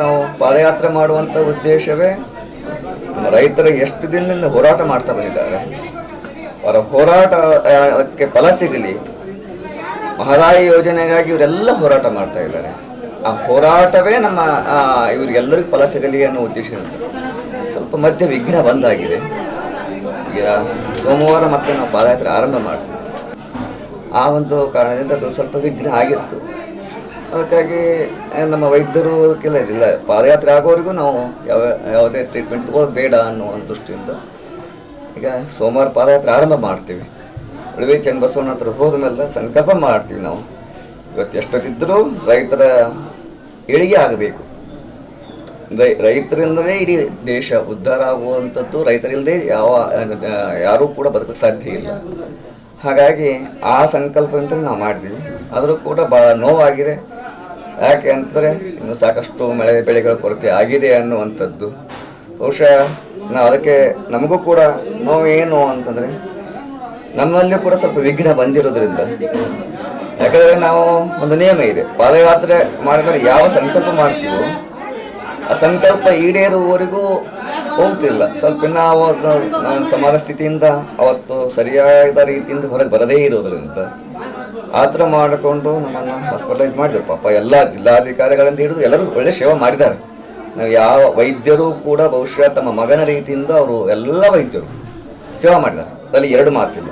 ನಾವು ಪಾದಯಾತ್ರೆ ಮಾಡುವಂಥ ಉದ್ದೇಶವೇ ನಮ್ಮ ರೈತರು ಎಷ್ಟು ದಿನದಿಂದ ಹೋರಾಟ ಮಾಡ್ತಾ ಬಂದಿದ್ದಾರೆ. ಅವರ ಹೋರಾಟಕ್ಕೆ ಫಲ ಸಿಗಲಿ, ಮಹದಾಯಿ ಯೋಜನೆಗಾಗಿ ಇವರೆಲ್ಲ ಹೋರಾಟ ಮಾಡ್ತಾ ಇದ್ದಾರೆ. ಆ ಹೋರಾಟವೇ ನಮ್ಮ ಇವರಿಗೆಲ್ಲರಿಗೂ ಫಲ ಸಿಗಲಿ ಅನ್ನೋ ಉದ್ದೇಶ. ಸ್ವಲ್ಪ ಮಧ್ಯೆ ವಿಘ್ನ ಬಂದಾಗಿದೆ. ಈಗ ಸೋಮವಾರ ಮತ್ತೆ ನಾವು ಪಾದಯಾತ್ರೆ ಆರಂಭ ಮಾಡ್ತೀವಿ. ಆ ಒಂದು ಕಾರಣದಿಂದ ಅದು ಸ್ವಲ್ಪ ವಿಘ್ನ ಆಗಿತ್ತು. ಅದಕ್ಕಾಗಿ ನಮ್ಮ ವೈದ್ಯರು ಇಲ್ಲ, ಪಾದಯಾತ್ರೆ ಆಗೋವರೆಗೂ ನಾವು ಯಾವುದೇ ಟ್ರೀಟ್ಮೆಂಟ್ ತಗೊಳ್ಳೋದು ಬೇಡ ಅನ್ನೋ ದೃಷ್ಟಿಯಿಂದ ಈಗ ಸೋಮವಾರ ಪಾದಯಾತ್ರೆ ಆರಂಭ ಮಾಡ್ತೀವಿ. ಉಳಿವೆ ಚನ್ನಬಸವಣ್ಣ ಹತ್ರ ಹೋದ ಮೇಲೆ ಸಂಕಲ್ಪ ಮಾಡ್ತೀವಿ. ನಾವು ಇವತ್ತು ಎಷ್ಟೊತ್ತಿದ್ದರೂ ರೈತರ ಏಳಿಗೆ ಆಗಬೇಕು. ರೈತರಿಂದಲೇ ಇಡೀ ದೇಶ ಉದ್ಧಾರ ಆಗುವಂಥದ್ದು. ರೈತರಿಲ್ಲದೆ ಯಾರೂ ಕೂಡ ಬದುಕಕ್ಕೆ ಸಾಧ್ಯ ಇಲ್ಲ. ಹಾಗಾಗಿ ಆ ಸಂಕಲ್ಪದಿಂದ ನಾವು ಮಾಡ್ತೀವಿ. ಆದರೂ ಕೂಡ ಭಾಳ ನೋವಾಗಿದೆ. ಯಾಕೆ ಅಂತಂದರೆ ಇನ್ನು ಸಾಕಷ್ಟು ಮಳೆ ಬೆಳೆಗಳ ಕೊರತೆ ಆಗಿದೆ ಅನ್ನುವಂಥದ್ದು. ಬಹುಶಃ ನಾವು ಅದಕ್ಕೆ ನಮಗೂ ಕೂಡ ನೋವೇನು ಅಂತಂದರೆ ನಮ್ಮಲ್ಲಿಯೂ ಕೂಡ ಸ್ವಲ್ಪ ವಿಘ್ನ ಬಂದಿರೋದ್ರಿಂದ. ಯಾಕಂದರೆ ನಾವು ಒಂದು ನಿಯಮ ಇದೆ, ಪಾದಯಾತ್ರೆ ಮಾಡಿದ್ಮೇಲೆ ಯಾವ ಸಂಕಲ್ಪ ಮಾಡ್ತೀವೋ ಆ ಸಂಕಲ್ಪ ಈಡೇರುವವರೆಗೂ ಹೋಗ್ತಿಲ್ಲ. ಸ್ವಲ್ಪ ನಾವು ಸಮಾನ ಸ್ಥಿತಿಯಿಂದ ಅವತ್ತು ಸರಿಯಾದ ರೀತಿಯಿಂದ ಹೊರಗೆ ಬರದೇ ಇರೋದ್ರಿಂದ ಆ ಥರ ಮಾಡಿಕೊಂಡು ನಮ್ಮನ್ನು ಹಾಸ್ಪಿಟಲೈಸ್ ಮಾಡಿದ್ರು. ಪಾಪ ಎಲ್ಲ ಜಿಲ್ಲಾಧಿಕಾರಿಗಳಿಂದ ಹಿಡಿದು ಎಲ್ಲರೂ ಒಳ್ಳೆ ಸೇವೆ ಮಾಡಿದ್ದಾರೆ. ನಾವು ಯಾವ ವೈದ್ಯರು ಕೂಡ ಬಹುಶಃ ತಮ್ಮ ಮಗನ ರೀತಿಯಿಂದ ಅವರು ಎಲ್ಲ ವೈದ್ಯರು ಸೇವೆ ಮಾಡಿದ್ದಾರೆ. ಅದರಲ್ಲಿ ಎರಡು ಮಾತಿಲ್ಲ.